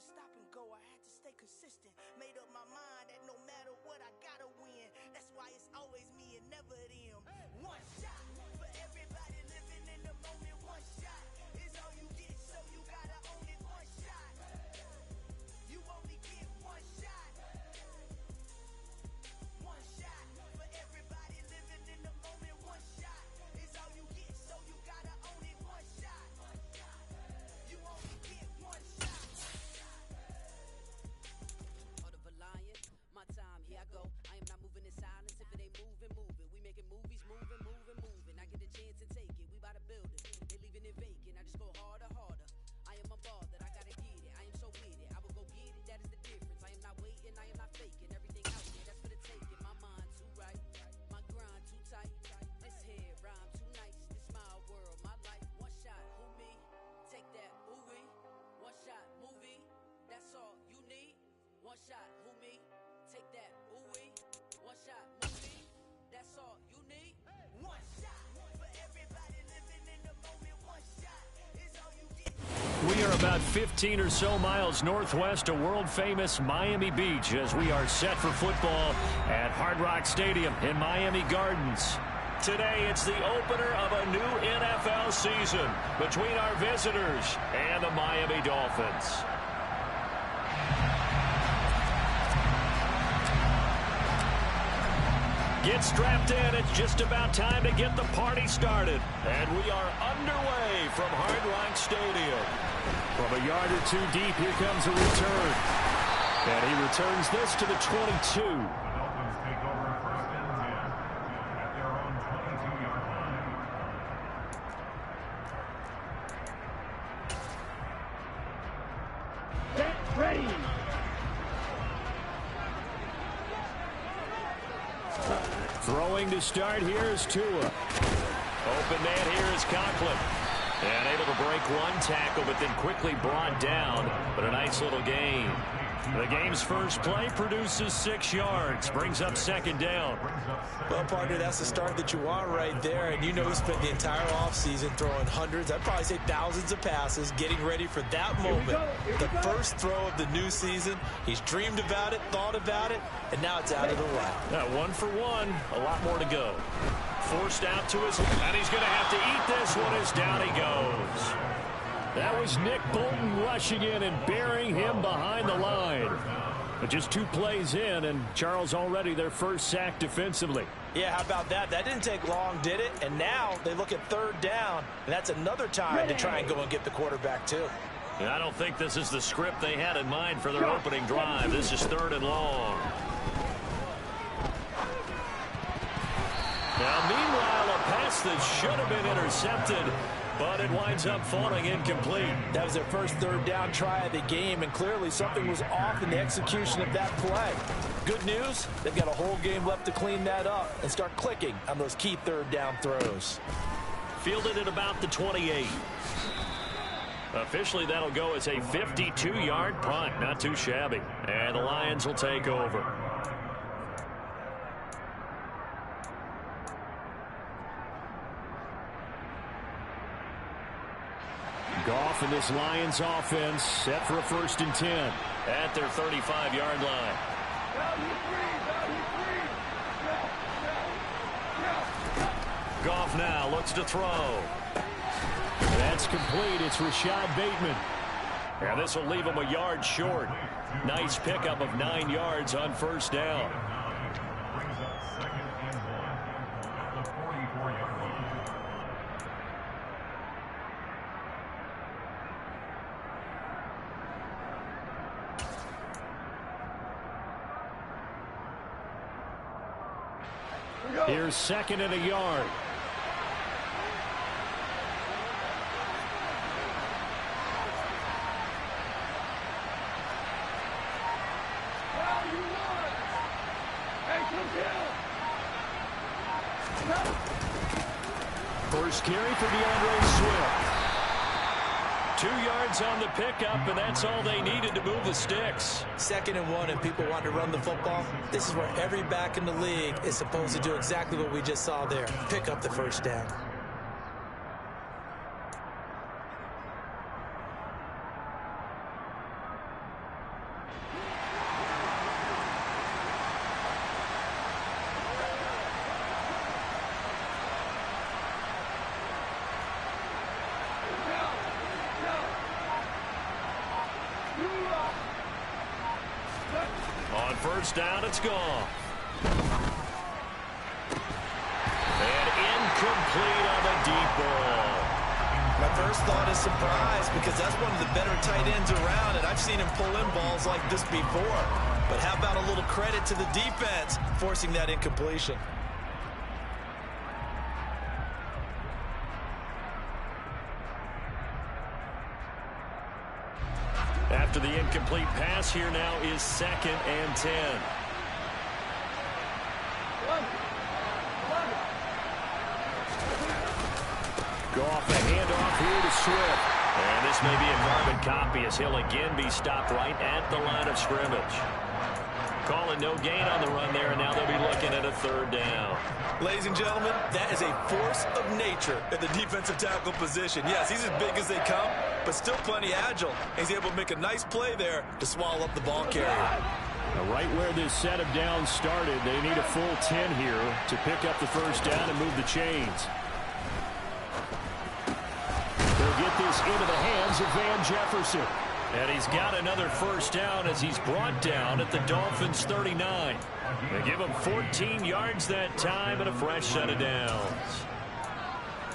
stop and go, I had to stay consistent. Made up my mind that no matter what, I gotta win. That's why it's always me and never them. One shot for everybody living in the moment. One shot is all you get, so you gotta own it. One shot, you only get one shot. One shot for everybody living in the moment. One shot is all you get, so you gotta own it. One shot, you only get one shot. Heart of a lion, my time, here I go. I am not moving in silence. If it ain't moving, moving. We making movies, moving, moving, moving. I get a chance and take it. We bout to build it. They leaving it vacant. I just go harder, harder. I am a ball that I gotta get it. I am so with it. I will go get it. That is the difference. I am not waiting. I am not faking. Everything out there, that's for the taking. My mind too right. My grind too tight. This head rhyme too nice. This my world, my life. One shot, who me? Take that, ooh-wee. One shot, movie. That's all you need. One shot, who me? Take that, ooh-wee. One shot, movie. That's all you need. One shot for everybody living in the moment. One shot is all you get. We are about 15 or so miles northwest of world-famous Miami Beach as we are set for football at Hard Rock Stadium in Miami Gardens. Today, it's the opener of a new NFL season between our visitors and the Miami Dolphins. Get strapped in. It's just about time to get the party started. And we are underway from Hard Rock Stadium. From a yard or two deep, here comes a return. And he returns this to the 22. The Dolphins take over first and 10 at their own 22-yard line. Get ready! Throwing to start here is Tua. Open man here is Conklin. And able to break one tackle, but then quickly brought down. But a nice little gain. The game's first play produces 6 yards. Brings up second down. Well, partner, that's the start that you want right there. And you know he spent the entire offseason throwing hundreds, I'd probably say thousands of passes, getting ready for that moment. The first throw of the new season. He's dreamed about it, thought about it, and now it's out of the lap. Now, 1 for 1. A lot more to go. Forced out to his, and he's going to have to eat this one as down he goes. That was Nick Bolton rushing in and burying him behind the line. But just 2 plays in, and Charles already their first sack defensively. Yeah, how about that? That didn't take long, did it? And now they look at third down, and that's another time to try and go and get the quarterback, too. And I don't think this is the script they had in mind for their opening drive. This is 3rd and long. Now, meanwhile, a pass that should have been intercepted, but it winds up falling incomplete. That was their first third down try of the game, and clearly something was off in the execution of that play. Good news, they've got a whole game left to clean that up and start clicking on those key third down throws. Fielded at about the 28. Officially, that'll go as a 52-yard punt. Not too shabby. And the Lions will take over. Goff and this Lions offense set for a 1st and 10 at their 35-yard line. Goff now looks to throw. That's complete. It's Rashad Bateman. And this will leave him a yard short. Nice pickup of 9 yards on first down. Brings up second and 1 at the 44-yard line. Here's 2nd and a yard. First carry for DeAndre Swift. 2 yards on the pickup, and that's all they needed to move the sticks. 2nd and 1, and people want to run the football. This is where every back in the league is supposed to do exactly what we just saw there. Pick up the first down. first down, it's gone. And incomplete on the deep ball. My first thought is surprise because that's one of the better tight ends around, and I've seen him pull in balls like this before. But how about a little credit to the defense forcing that incompletion? After the incomplete pass, here now is 2nd and 10. Go off the handoff here to Swift. And this may be a carbon copy as he'll again be stopped right at the line of scrimmage. Calling no gain on the run there, and now they'll be looking at a 3rd down. Ladies and gentlemen, that is a force of nature at the defensive tackle position. Yes, he's as big as they come, but still plenty agile. He's able to make a nice play there to swallow up the ball carrier. Now right where this set of downs started, they need a full 10 here to pick up the first down and move the chains. They'll get this into the hands of Van Jefferson. And he's got another first down as he's brought down at the Dolphins' 39. They give him 14 yards that time and a fresh set of downs.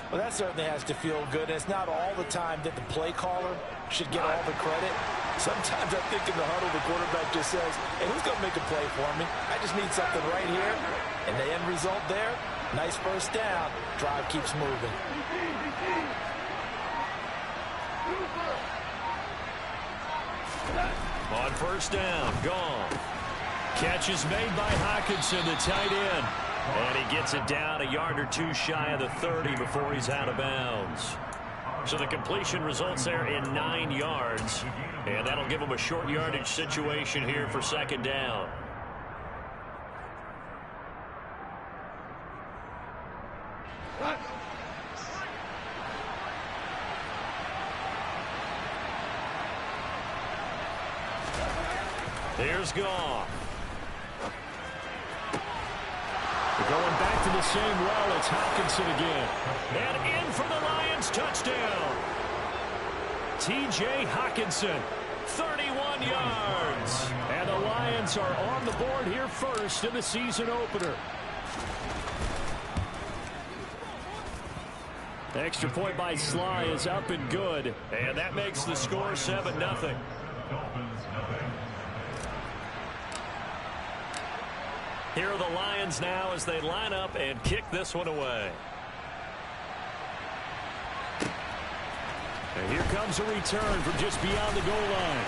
Well, that certainly has to feel good. It's not all the time that the play caller should get all the credit. Sometimes I think in the huddle, the quarterback just says, hey, who's going to make a play for me? I just need something right here. And the end result there, nice first down. Drive keeps moving. On first down, gone. Catch is made by Hockenson, the tight end. And he gets it down a yard or two shy of the 30 before he's out of bounds. So the completion results there in 9 yards. And that'll give him a short yardage situation here for 2nd down. Here's Goff. Going back to the same well, it's Hockenson again. And in for the Lions, touchdown. T.J. Hockenson, 31 yards. And the Lions are on the board here first in the season opener. Extra point by Sly is up and good. And that makes the score 7-0. Here are the Lions now as they line up and kick this one away. And here comes a return from just beyond the goal line.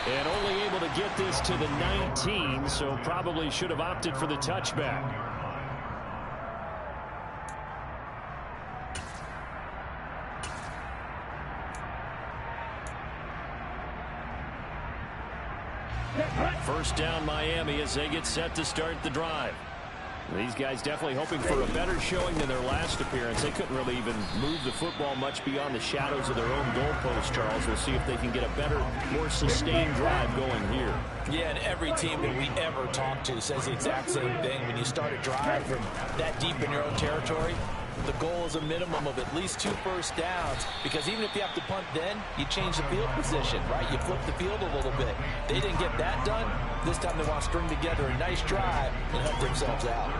And only able to get this to the 19, so probably should have opted for the touchback. First down Miami as they get set to start the drive. These guys definitely hoping for a better showing than their last appearance. They couldn't really even move the football much beyond the shadows of their own goalpost, Charles. We'll see if they can get a better, more sustained drive going here. Yeah, and every team that we ever talk to says the exact same thing. When you start a drive from that deep in your own territory, the goal is a minimum of at least 2 first downs, because even if you have to punt then, you change the field position, right? You flip the field a little bit. They didn't get that done. This time they want to string together a nice drive and help themselves out.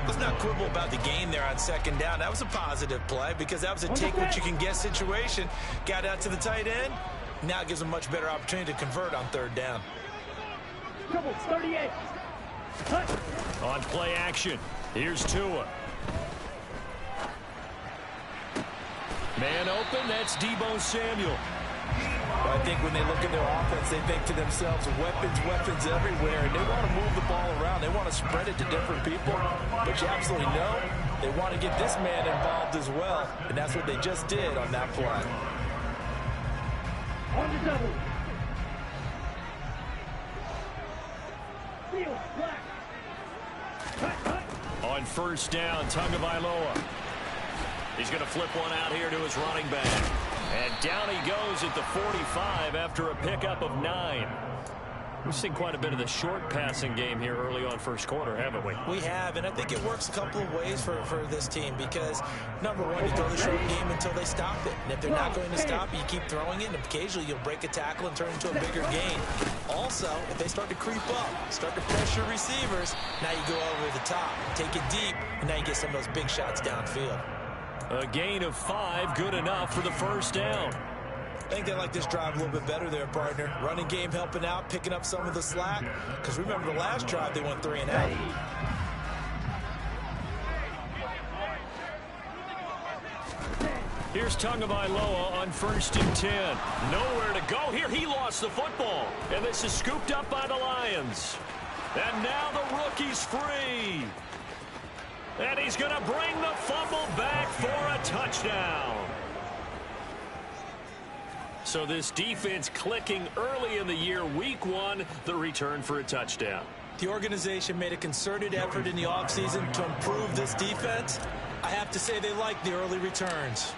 Let's not quibble about the gain there on 2nd down. That was a positive play because that was a take-what-you-can-get situation. Got out to the tight end. Now it gives them a much better opportunity to convert on 3rd down. 38. On play action, here's Tua. Man open, that's Deebo Samuel. Well, I think when they look at their offense, they think to themselves, weapons everywhere, and they want to move the ball around. They want to spread it to different people, but you absolutely know they want to get this man involved as well, and that's what they just did on that play. On the double. On first down, Tagovailoa. He's going to flip one out here to his running back. And down he goes at the 45 after a pickup of 9. We've seen quite a bit of the short passing game here early on first quarter, haven't we? We have, and I think it works a couple of ways for this team because, number one, you throw the short game until they stop it. And if they're not going to stop it, you keep throwing it, and occasionally you'll break a tackle and turn into a bigger gain. Also, if they start to creep up, start to pressure receivers, now you go over the top, take it deep, and now you get some of those big shots downfield. A gain of 5, good enough for the first down. I think they like this drive a little bit better there, partner. Running game helping out, picking up some of the slack. Because remember the last drive, they went 3 and out. Here's Tagovailoa on 1st and 10. Nowhere to go here. He lost the football. And this is scooped up by the Lions. And now the rookie's free. And he's going to bring the fumble back for a touchdown. So this defense clicking early in the year, week 1, the return for a touchdown. The organization made a concerted effort in the offseason to improve this defense. I have to say they like the early returns.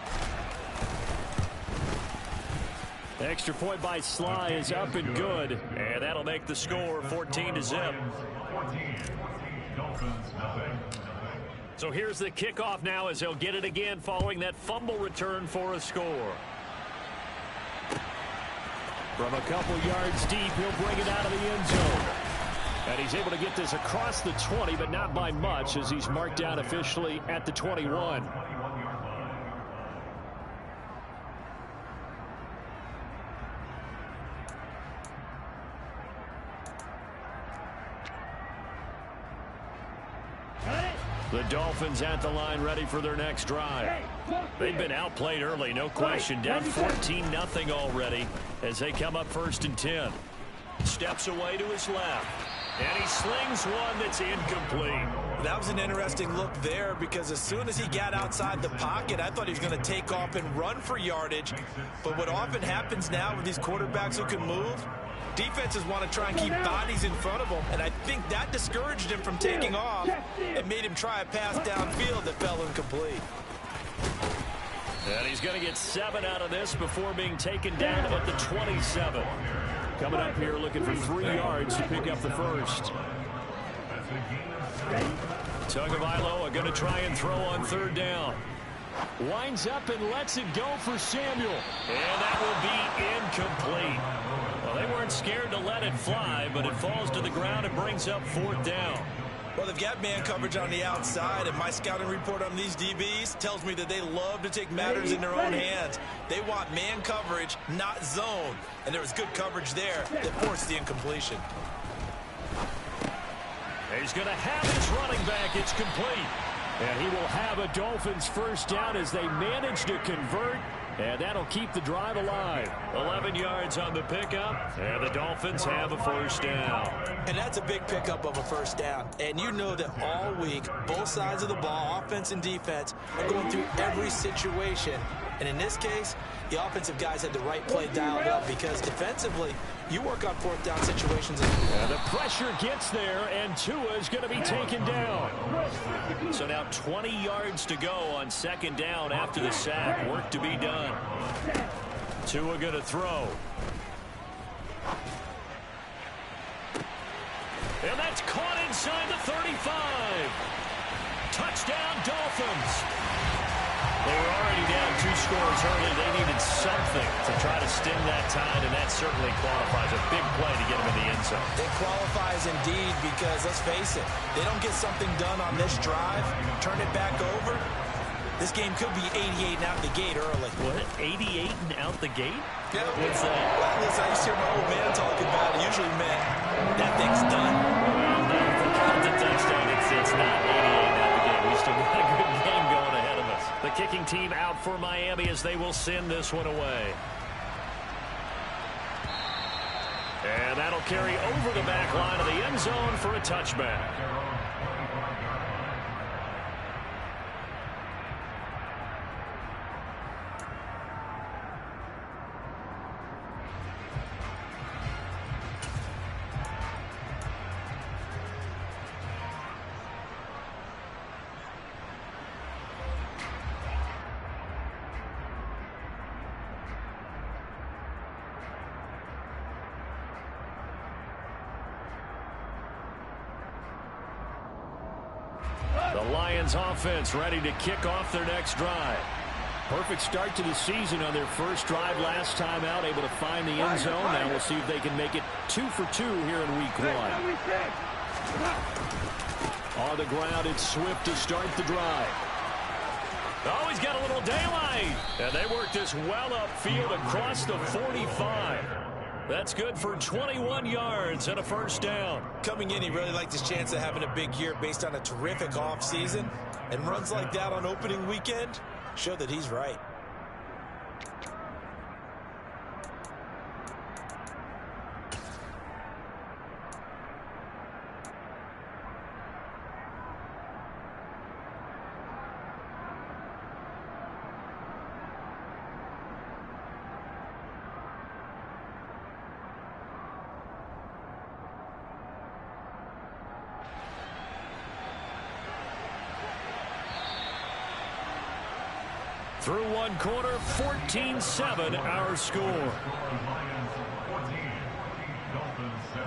Extra point by Sly is up and good. And that'll make the score 14-0. So here's the kickoff now as they'll get it again following that fumble return for a score. From a couple yards deep, he'll bring it out of the end zone. And he's able to get this across the 20, but not by much as he's marked down officially at the 21. The Dolphins at the line ready for their next drive. They've been outplayed early, no question. Down 14-0 already as they come up 1st and 10. Steps away to his left. And he slings one that's incomplete. That was an interesting look there because as soon as he got outside the pocket, I thought he was going to take off and run for yardage. But what often happens now with these quarterbacks who can move, defenses want to try and keep bodies in front of them, and I think that discouraged him from taking off and made him try a pass downfield that fell incomplete. And he's going to get 7 out of this before being taken down at the 27. Coming up here looking for 3 yards to pick up the first. Tagovailoa going to try and throw on 3rd down. Winds up and lets it go for Samuel. And that will be incomplete. Well, they weren't scared to let it fly, but it falls to the ground and brings up 4th down. Well, they've got man coverage on the outside, and my scouting report on these DBs tells me that they love to take matters in their own hands. They want man coverage, not zone. And there was good coverage there that forced the incompletion. He's going to have his running back. It's complete. And he will have a Dolphins first down as they manage to convert. And that'll keep the drive alive. 11 yards on the pickup, and the Dolphins have a first down. And that's a big pickup of a first down. And you know that all week, both sides of the ball, offense and defense, are going through every situation. And in this case, the offensive guys had the right play dialed up because defensively, you work on 4th down situations. And the pressure gets there, and Tua is going to be taken down. So now 20 yards to go on 2nd down after the sack. Work to be done. Tua going to throw. And that's caught inside the 35. Touchdown, Dolphins. They were already down 2 scores early. They needed something to try to stem that tide, and that certainly qualifies. A big play to get them in the end zone. It qualifies indeed because, let's face it, they don't get something done on this drive, turn it back over, this game could be 88 and out the gate early. What? 88 and out the gate? Yeah. What's that? Well, listen, I used to hear my old man talking about it. Usually meant that thing's done. Well, no, forget the touchdown. It's not 88 and out the gate. We still got a good game going ahead of us. The kicking team out for Miami as they will send this one away. And that'll carry over the back line of the end zone for a touchback. The Lions offense ready to kick off their next drive. Perfect start to the season on their first drive last time out, able to find the end zone. Now we'll see if they can make it 2 for 2 here in week 1. On the ground, it's Swift to start the drive. Oh, he's got a little daylight. And they work this well upfield across the 45. That's good for 21 yards and a first down. Coming in, he really liked his chance of having a big year based on a terrific offseason. And runs like that on opening weekend show that he's right. Through one quarter, 14-7 our score. Lions 14, Dolphins 7.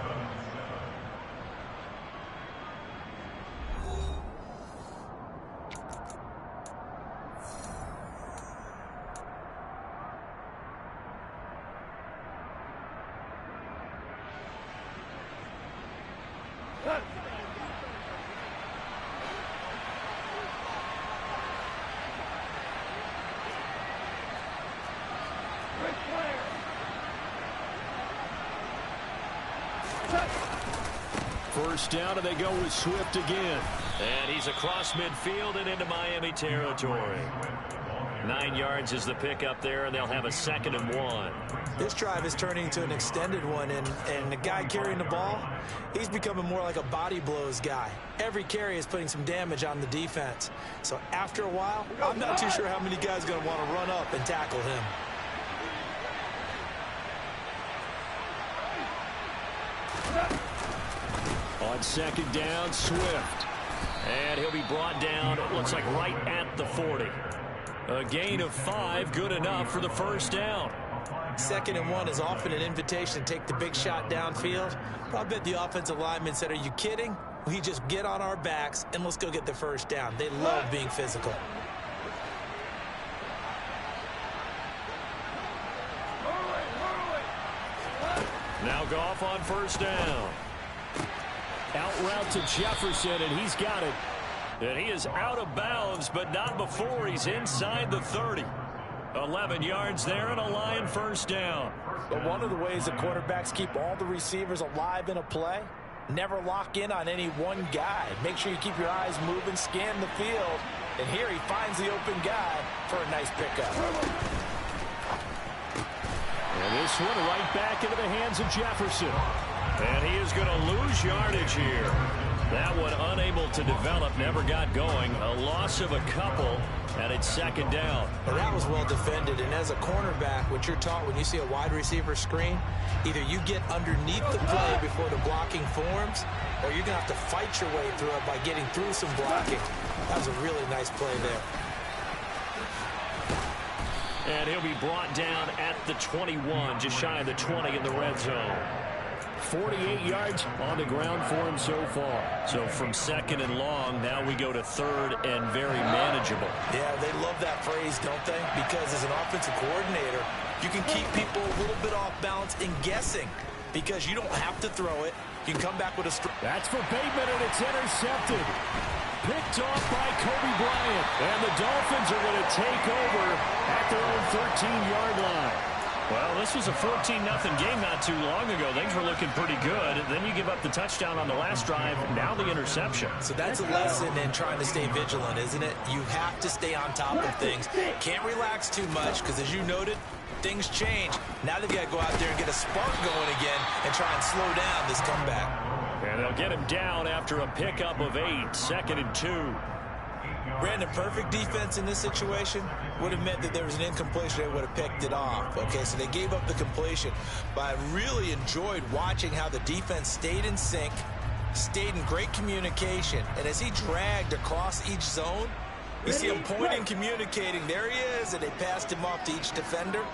First down, and they go with Swift again. And he's across midfield and into Miami territory. 9 yards is the pickup there, and they'll have a 2nd and 1. This drive is turning into an extended one, and the guy carrying the ball, he's becoming more like a body blows guy. Every carry is putting some damage on the defense. So after a while, I'm not too sure how many guys are going to want to run up and tackle him. On 2nd down, Swift. And he'll be brought down, it looks like right at the 40. A gain of 5, good enough for the first down. 2nd and 1 is often an invitation to take the big shot downfield. I bet the offensive lineman said, are you kidding? We just get on our backs and let's go get the first down. They love being physical. Now Goff on first down. Out route to Jefferson, and he's got it. And he is out of bounds, but not before he's inside the 30. 11 yards there and a Lion first down. But one of the ways the quarterbacks keep all the receivers alive in a play, never lock in on any one guy. Make sure you keep your eyes moving, scan the field. And here he finds the open guy for a nice pickup. And this one right back into the hands of Jefferson. And he is going to lose yardage here. That one unable to develop, never got going. A loss of a couple, and it's 2nd down. Well, that was well defended. And as a cornerback, what you're taught when you see a wide receiver screen, either you get underneath the play before the blocking forms, or you're going to have to fight your way through it by getting through some blocking. That was a really nice play there. And he'll be brought down at the 21, just shy of the 20 in the red zone. 48 yards on the ground for him so far. So from 2nd and long, now we go to 3rd and very manageable. Yeah, they love that phrase, don't they? Because as an offensive coordinator, you can keep people a little bit off balance in guessing because you don't have to throw it. You can come back with a strike. That's for Bateman, and it's intercepted. Picked off by Kobe Bryant. And the Dolphins are going to take over at their own 13-yard line. Well, this was a 14-0 game not too long ago. Things were looking pretty good. Then you give up the touchdown on the last drive. Now the interception. So that's a lesson in trying to stay vigilant, isn't it? You have to stay on top of things. Can't relax too much because, as you noted, things change. Now they've got to go out there and get a spark going again and try and slow down this comeback. And they'll get him down after a pickup of 8, 2nd and 2. Brandon, perfect defense in this situation would have meant that there was an incompletion. They would have picked it off. Okay, so they gave up the completion. But I really enjoyed watching how the defense stayed in sync, stayed in great communication. And as he dragged across each zone, you see him pointing, communicating. There he is, and they passed him off to each defender.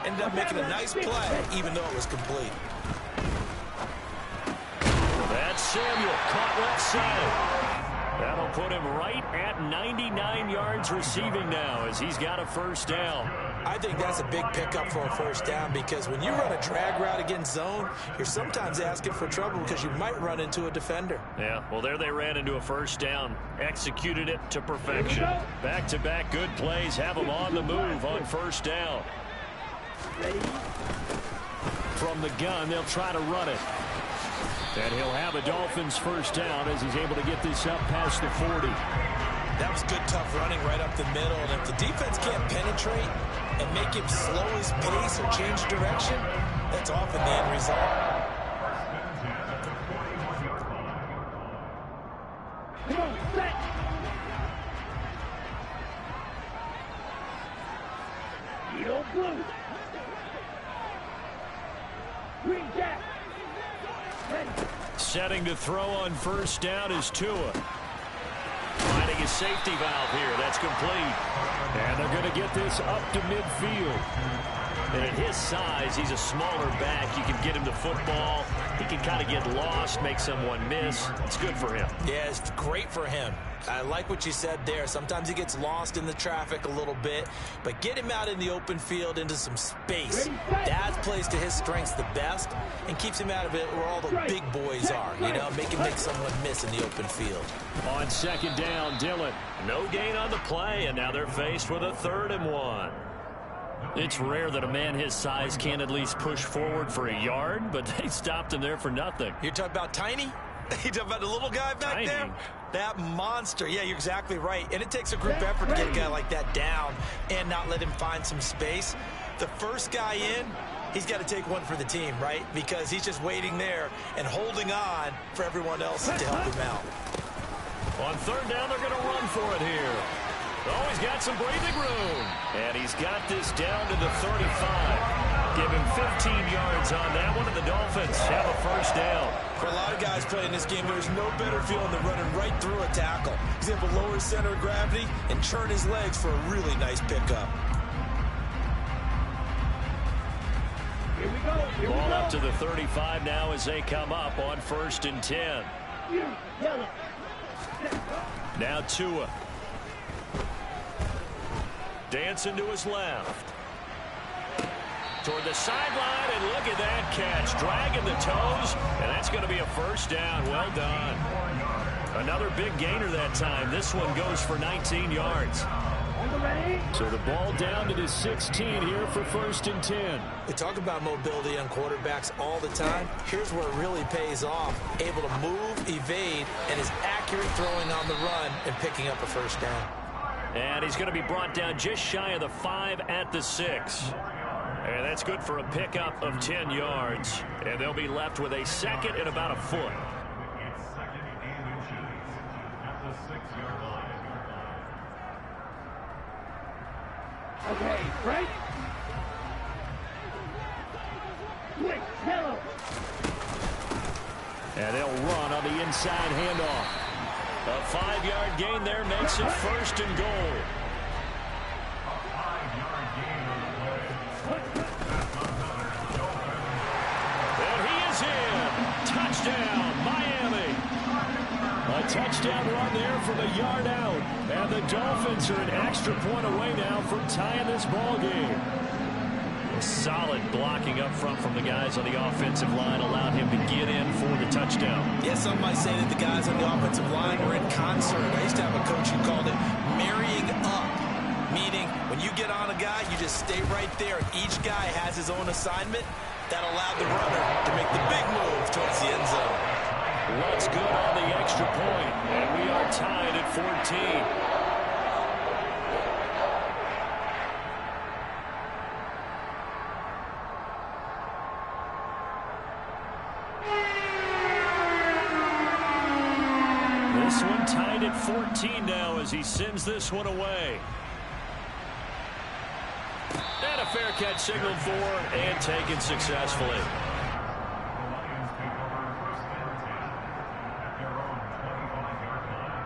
Ended up making a nice play, even though it was complete. That's Samuel, caught left side. That'll put him right at 99 yards receiving now as he's got a first down. I think that's a big pickup for a first down because when you run a drag route against zone, you're sometimes asking for trouble because you might run into a defender. Yeah, well, there they ran into a first down. Executed it to perfection. Back-to-back good plays have them on the move on first down. From the gun, they'll try to run it. And he'll have a Dolphins first down as he's able to get this up past the 40. That was good, tough running right up the middle. And if the defense can't penetrate and make him slow his pace or change direction, that's often the end result. Come on, set. Yellow blue. Green jack. Setting to throw on first down is Tua. Finding his safety valve here. That's complete. And they're going to get this up to midfield. And at his size, he's a smaller back. You can get him the football. He can kind of get lost, make someone miss. It's good for him. Yeah, it's great for him. I like what you said there. Sometimes he gets lost in the traffic a little bit, but get him out in the open field into some space. That plays to his strengths the best and keeps him out of it where all the big boys are, you know, make someone miss in the open field. On second down, Dillon. No gain on the play, and now they're faced with a 3rd and 1. It's rare that a man his size can't at least push forward for a yard, but they stopped him there for nothing. You're talking about Tiny? You're talking about the little guy back there? That monster. Yeah, you're exactly right. And it takes a group effort to get a guy like that down and not let him find some space. The first guy in, he's got to take one for the team, right? Because he's just waiting there and holding on for everyone else to help him out. On 3rd down, they're going to run for it here. Oh, he's got some breathing room. And he's got this down to the 35. Give him 15 yards on that one, and the Dolphins have a first down. For a lot of guys playing this game, there's no better feeling than running right through a tackle. He's able to lower his center of gravity and turn his legs for a really nice pickup. Here we go. Ball up to the 35 now as they come up on 1st and 10. Yellow. Now Tua. Dancing to his left. Toward the sideline, and look at that catch. Dragging the toes, and that's going to be a first down. Well done. Another big gainer that time. This one goes for 19 yards. So the ball down to the 16 here for 1st and 10. We talk about mobility on quarterbacks all the time. Here's where it really pays off. Able to move, evade, and is accurate throwing on the run and picking up a first down. And he's going to be brought down just shy of the 5 at the 6. And that's good for a pickup of 10 yards. And they'll be left with a 2nd and about a foot. It's 2nd and inches at the 6-yard line. Okay, right? Quick, yellow. And they'll run on the inside handoff. A 5-yard gain there makes it 1st and goal. Touchdown, Miami. A touchdown run there from a yard out. And the Dolphins are an extra point away now from tying this ball game. Solid blocking up front from the guys on the offensive line allowed him to get in for the touchdown. Yeah, some might say that the guys on the offensive line were in concert. I used to have a coach who called it marrying up, meaning when you get on a guy, you just stay right there, and each guy has his own assignment. That allowed the runner to make the big move towards the end zone. What's good on the extra point, and we are tied at 14. This one tied at 14 now as he sends this one away. And a fair catch signaled for and taken successfully. The Lions take over 1st and 10 at their own 25-yard line.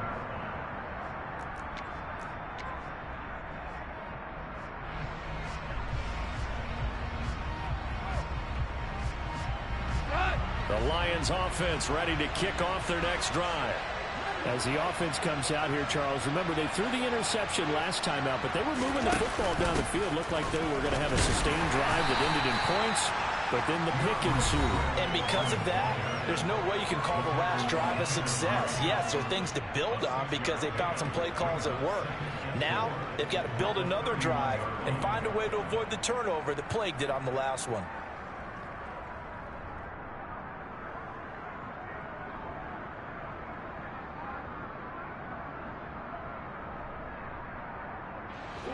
The Lions offense ready to kick off their next drive. As the offense comes out here, Charles, remember they threw the interception last time out, but they were moving the football down the field. Looked like they were going to have a sustained drive that ended in points, but then the pick ensued. And because of that, there's no way you can call the last drive a success. Yes, there are things to build on because they found some play calls that work. Now, they've got to build another drive and find a way to avoid the turnover that plagued it on the last one.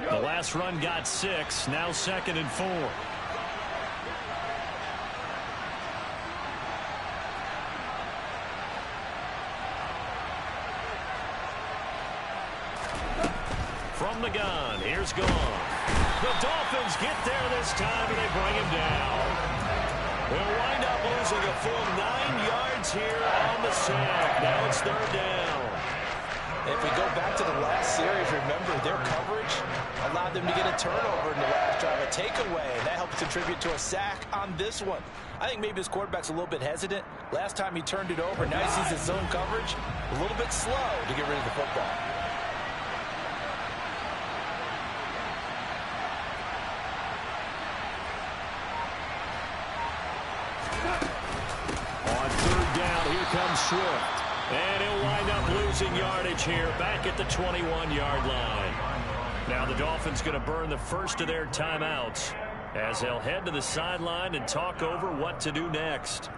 The last run got 6, now 2nd and 4. From the gun, here's Gone. The Dolphins get there this time, and they bring him down. They'll wind up losing a full 9 yards here on the sack. Now it's 3rd down. If we go back to the last series, remember their coverage allowed them to get a turnover in the last drive, a takeaway, and that helps contribute to a sack on this one. I think maybe his quarterback's a little bit hesitant. Last time he turned it over, now he sees his zone coverage, a little bit slow to get rid of the football. On 3rd down, here comes Swift. And he'll wind up losing yardage here back at the 21-yard line. Now the Dolphins going to burn the first of their timeouts as they'll head to the sideline and talk over what to do next.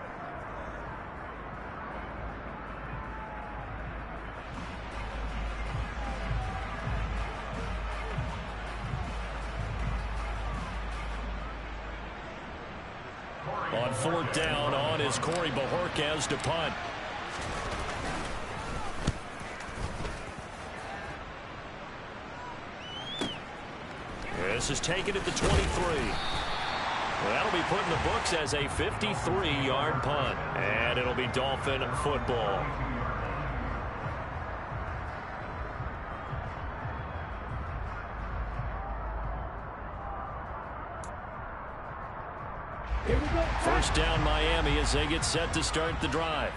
On 4th down, on is Corey Bojorquez to punt. This is taken at the 23. Well, that'll be put in the books as a 53-yard punt. And it'll be Dolphin football. First down Miami as they get set to start the drive.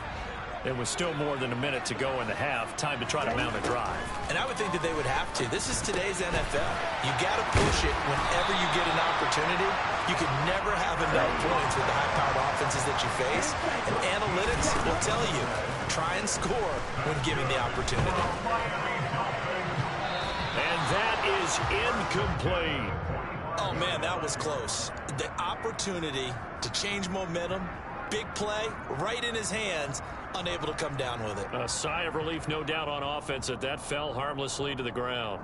There was still more than a minute to go in the half. Time to try to mount a drive. And I would think that they would have to. This is today's NFL. You got to push it whenever you get an opportunity. You can never have enough points with the high-powered offenses that you face. And analytics will tell you, try and score when given the opportunity. And that is incomplete. Oh, man, that was close. The opportunity to change momentum, big play, right in his hands, unable to come down with it. A sigh of relief, no doubt, on offense that that fell harmlessly to the ground.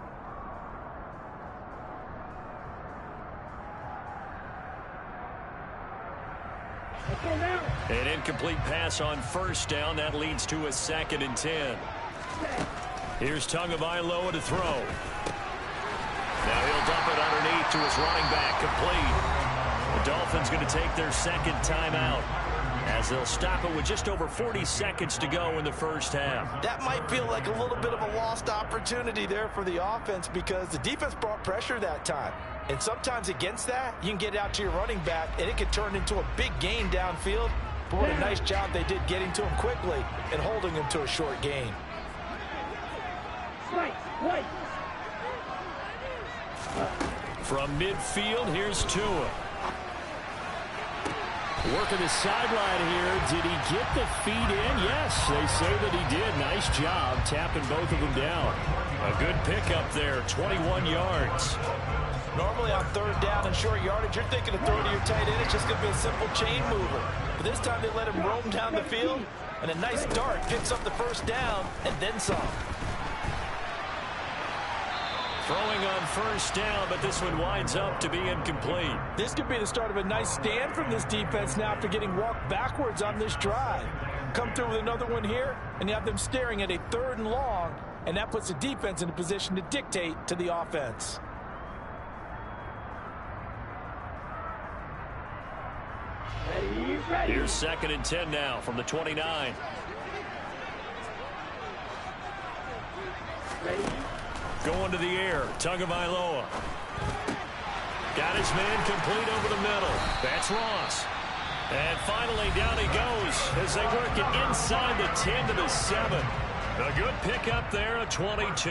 An incomplete pass on 1st down. That leads to a 2nd and 10. Here's Tagovailoa to throw. Now he'll dump it underneath to his running back, complete. The Dolphins going to take their 2nd timeout as they'll stop it with just over 40 seconds to go in the first half. That might feel like a little bit of a lost opportunity there for the offense because the defense brought pressure that time. And sometimes against that, you can get out to your running back, and it could turn into a big gain downfield. But what a nice job they did getting to him quickly and holding him to a short gain. From midfield, here's Tua. Working the sideline here. Did he get the feet in? Yes, they say that he did. Nice job tapping both of them down. A good pickup there, 21 yards. Normally on 3rd down and short yardage, you're thinking of throwing to your tight end. It's just going to be a simple chain mover. But this time they let him roam down the field, and a nice dart picks up the 1st down and then some. Throwing on 1st down, but this one winds up to be incomplete. This could be the start of a nice stand from this defense now after getting walked backwards on this drive. Come through with another one here, and you have them staring at a 3rd and long, and that puts the defense in a position to dictate to the offense. Here's 2nd and 10 now from the 29. Going to the air, Tagovailoa. Got his man complete over the middle. That's Ross. And finally, down he goes as they work it inside the 10 to the 7. A good pickup there, a 22.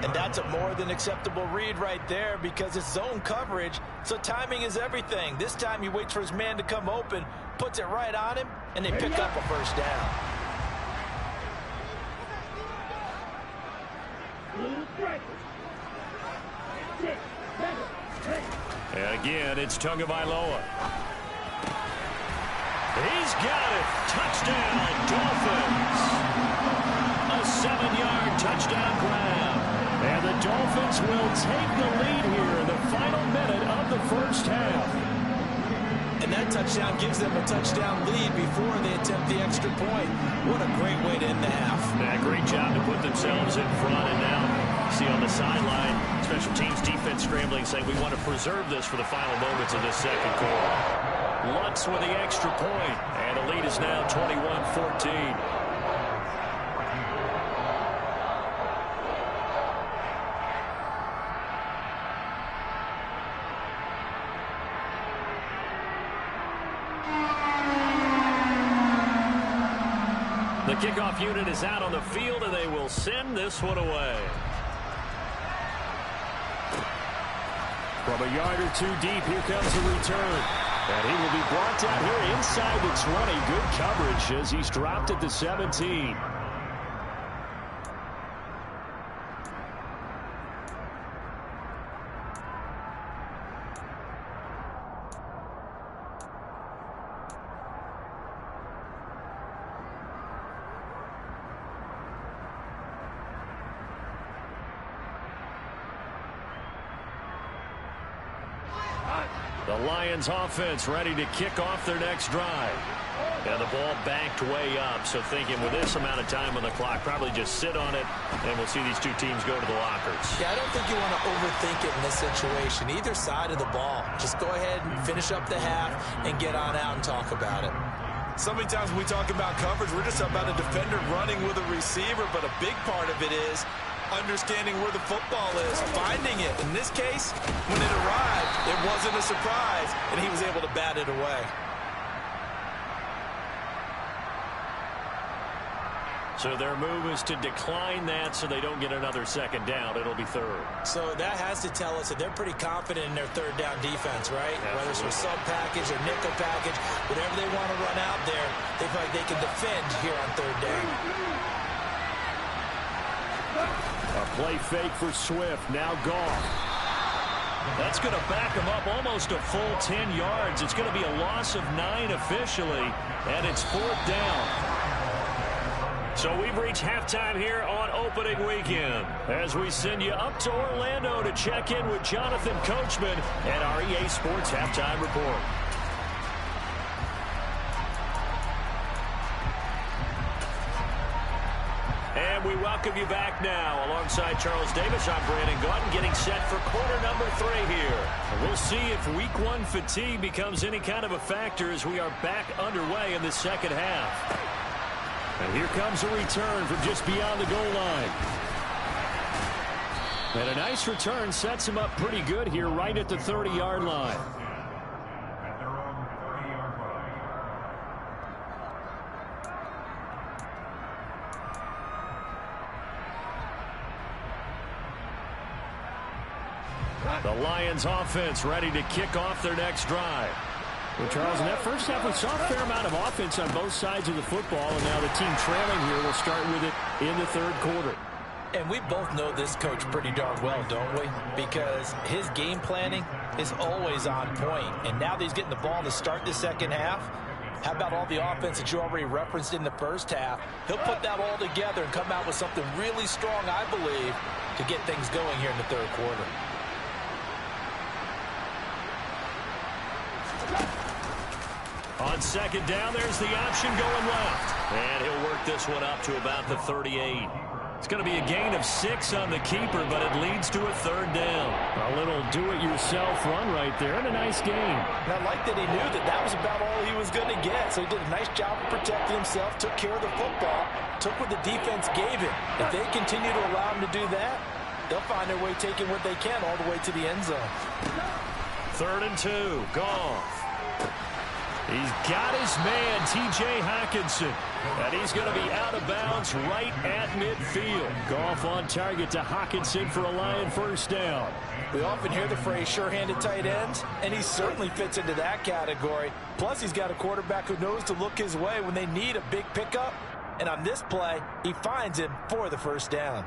And that's a more than acceptable read right there because it's zone coverage, so timing is everything. This time he waits for his man to come open, puts it right on him, and they pick up a first down. And again, it's Tagovailoa. He's got it. Touchdown, Dolphins. A 7-yard touchdown grab. And the Dolphins will take the lead here in the final minute of the first half. And that touchdown gives them a touchdown lead before they attempt the extra point. What a great way to end the half. Yeah, great job to put themselves in front. And now, see on the sideline, special teams defense scrambling, saying we want to preserve this for the final moments of this second quarter. Lutz with the extra point, and the lead is now 21-14. The kickoff unit is out on the field, and they will send this one away. From a yard or two deep, here comes the return. And he will be brought down here inside the 20. Good coverage as he's dropped at the 17. The Lions offense ready to kick off their next drive. And the ball backed way up, so thinking with this amount of time on the clock, probably just sit on it, and we'll see these two teams go to the lockers. Yeah, I don't think you want to overthink it in this situation. Either side of the ball. Just go ahead and finish up the half and get on out and talk about it. So many times when we talk about coverage, we're just about a defender running with a receiver, but a big part of it is understanding where the football is, finding it. In this case, when it arrived, it wasn't a surprise, and he was able to bat it away. So their move is to decline that so they don't get another second down. It'll be third. So that has to tell us that they're pretty confident in their third down defense, right? Absolutely. Whether it's a sub package or nickel package, whatever they want to run out there, they feel like they can defend here on third down. A play fake for Swift, now gone. That's going to back him up almost a full 10 yards. It's going to be a loss of 9 officially, and it's fourth down. So we've reached halftime here on opening weekend as we send you up to Orlando to check in with Jonathan Coachman at our EA Sports Halftime Report. And we welcome you back now. Alongside Charles Davis, I'm Brandon Gaudin, getting set for quarter number 3 here. And we'll see if week 1 fatigue becomes any kind of a factor as we are back underway in the second half. And here comes a return from just beyond the goal line. And a nice return sets him up pretty good here right at the 30-yard line. At their own 30-yard line. The Lions offense ready to kick off their next drive. Well, Charles, in that first half, we saw a fair amount of offense on both sides of the football, and now the team trailing here will start with it in the third quarter. And we both know this coach pretty darn well, don't we? Because his game planning is always on point. And now that he's getting the ball to start the second half, how about all the offense that you already referenced in the first half? He'll put that all together and come out with something really strong, I believe, to get things going here in the third quarter. On second down, there's the option going left. And he'll work this one up to about the 38. It's going to be a gain of 6 on the keeper, but it leads to a third down. A little do-it-yourself run right there, and a nice gain. And I like that he knew that that was about all he was going to get. So he did a nice job of protecting himself, took care of the football, took what the defense gave him. If they continue to allow him to do that, they'll find their way taking what they can all the way to the end zone. 3rd and 2, Goff. He's got his man, T.J. Hockenson, and he's going to be out of bounds right at midfield. Goff on target to Hockenson for a Lion first down. We often hear the phrase sure-handed tight ends, and he certainly fits into that category. Plus, he's got a quarterback who knows to look his way when they need a big pickup. And on this play, he finds him for the first down.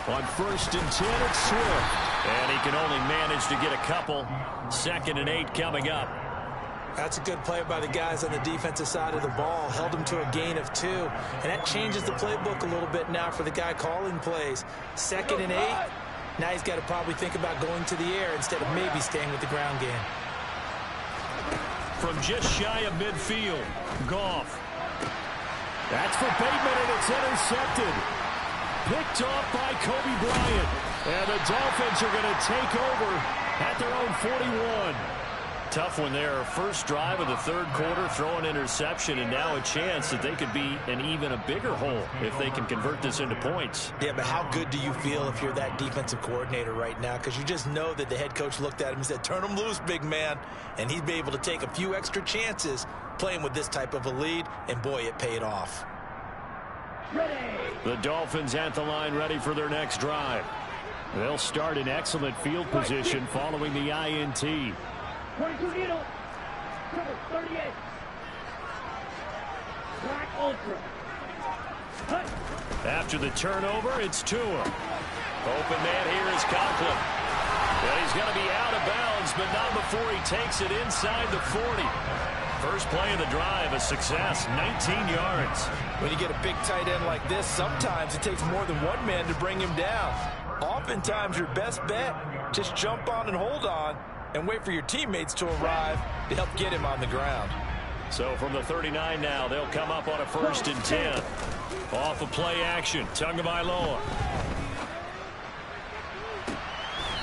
On 1st and 10, it's Swift. And he can only manage to get a couple. 2nd and 8 coming up. That's a good play by the guys on the defensive side of the ball. Held him to a gain of 2. And that changes the playbook a little bit now for the guy calling plays. 2nd and 8. Now he's got to probably think about going to the air instead of maybe staying with the ground game. From just shy of midfield, Goff. That's for Bateman, and it's intercepted. Picked off by Kobe Bryant. And the Dolphins are going to take over at their own 41. Tough one there. First drive of the 3rd quarter, throw an interception, and now a chance that they could be in even a bigger hole if they can convert this into points. Yeah, but how good do you feel if you're that defensive coordinator right now? Because you just know that the head coach looked at him and said, turn him loose, big man. And he'd be able to take a few extra chances playing with this type of a lead, and boy, it paid off. The Dolphins at the line, ready for their next drive. They'll start in excellent field position following the INT. 22 needle. Cover 38. Black Ultra. Cut. After the turnover, it's Tua. Open man here is Conklin. And he's going to be out of bounds, but not before he takes it inside the 40. First play of the drive, a success, 19 yards. When you get a big tight end like this, sometimes it takes more than one man to bring him down. Oftentimes, your best bet, just jump on and hold on and wait for your teammates to arrive to help get him on the ground. So from the 39 now, they'll come up on a 1st and 10. Off of play action, Tagovailoa.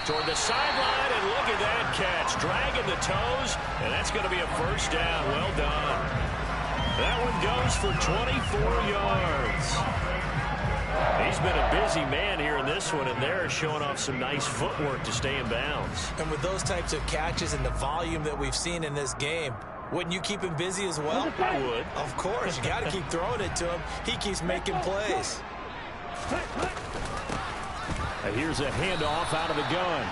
Toward the sideline, and look at that catch. Dragging the toes, and that's going to be a first down. Well done. That one goes for 24 yards. He's been a busy man here in this one, and they're showing off some nice footwork to stay in bounds. And with those types of catches and the volume that we've seen in this game, wouldn't you keep him busy as well? I would. Of course. You got to keep throwing it to him. He keeps making plays. Here's a handoff out of the gun.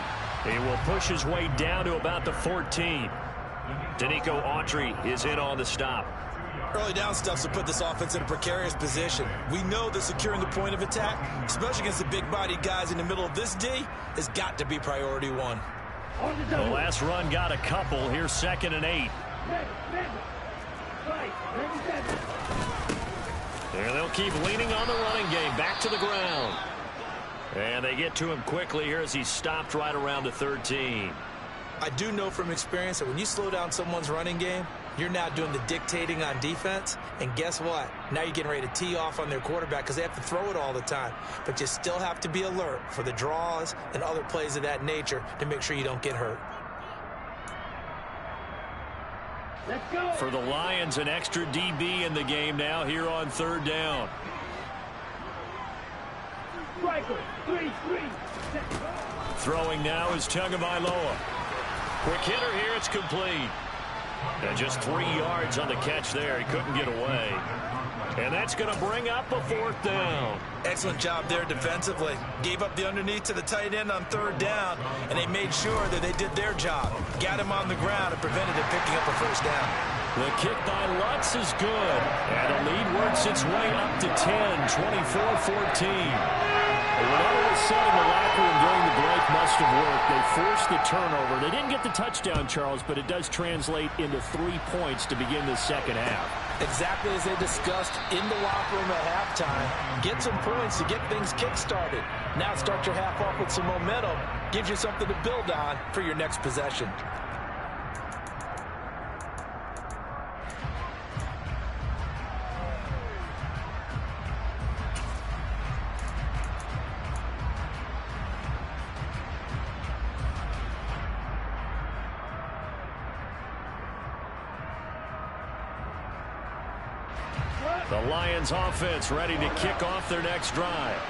He will push his way down to about the 14. Danico Autry is in on the stop. Early down stuff to put this offense in a precarious position. We know that securing the point of attack, especially against the big-bodied guys in the middle of this D, has got to be priority one. The last run got a couple. Here's 2nd and 8. There they'll keep leaning on the running game. Back to the ground. And they get to him quickly here as he's stopped right around the 13. I do know from experience that when you slow down someone's running game, you're now doing the dictating on defense. And guess what? Now you're getting ready to tee off on their quarterback because they have to throw it all the time. But you still have to be alert for the draws and other plays of that nature to make sure you don't get hurt. Let's go. For the Lions, an extra DB in the game now here on 3rd down. Striker. 3-3. Throwing now is Tagovailoa. Quick hitter here, it's complete. And just 3 yards on the catch there. He couldn't get away. And that's going to bring up a 4th down. Excellent job there defensively. Gave up the underneath to the tight end on 3rd down, and they made sure that they did their job. Got him on the ground and prevented him picking up a first down. The kick by Lutz is good. And the lead works its way up to 10, 24-14. Whatever was said in the locker room during the break must have worked. They forced the turnover. They didn't get the touchdown, Charles, but it does translate into 3 points to begin the second half. Exactly as they discussed in the locker room at halftime. Get some points to get things kick-started. Now start your half off with some momentum. Gives you something to build on for your next possession. The Lions offense ready to kick off their next drive.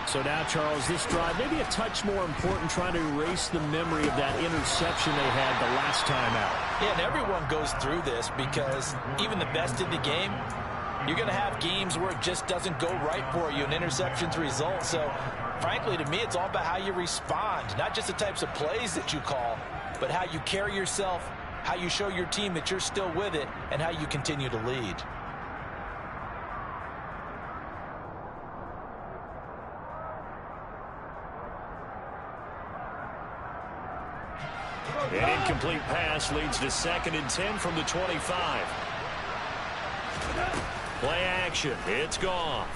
So now, Charles, this drive maybe a touch more important, trying to erase the memory of that interception they had the last time out. Yeah, and everyone goes through this because even the best in the game, you're going to have games where it just doesn't go right for you, and interceptions result. So, frankly, to me, it's all about how you respond, not just the types of plays that you call, but how you carry yourself, how you show your team that you're still with it, and how you continue to lead. An incomplete pass leads to 2nd and 10 from the 25. Play action. It's Goff.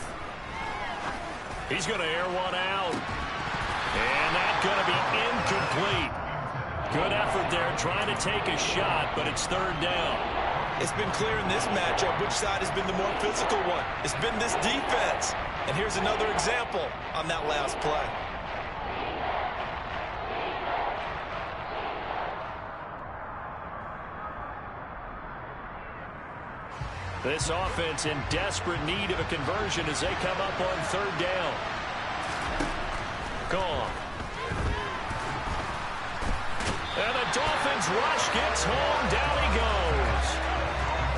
He's going to air one out. And that's going to be incomplete. Good effort there trying to take a shot, but it's 3rd down. It's been clear in this matchup which side has been the more physical one. It's been this defense. And here's another example on that last play. This offense in desperate need of a conversion as they come up on 3rd down. Gone. And the Dolphins rush gets home. Down he goes.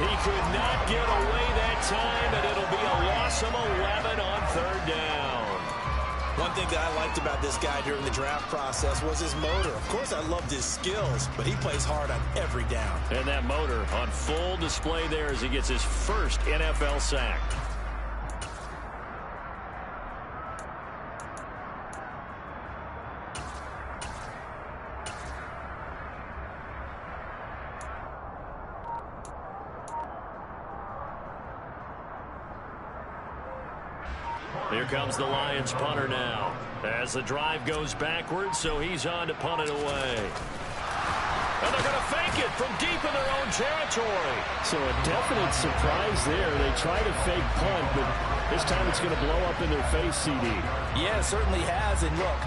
He could not get away that time, and it'll be a loss of 11 on 3rd down. One thing that I liked about this guy during the draft process was his motor. Of course, I loved his skills, but he plays hard on every down. And that motor on full display there as he gets his first NFL sack. Here comes the Lions punter now as the drive goes backwards, so he's on to punt it away. And they're going to fake it from deep in their own territory. So a definite surprise there. They try to fake punt, but this time it's going to blow up in their face, CD. Yeah, it certainly has. And look,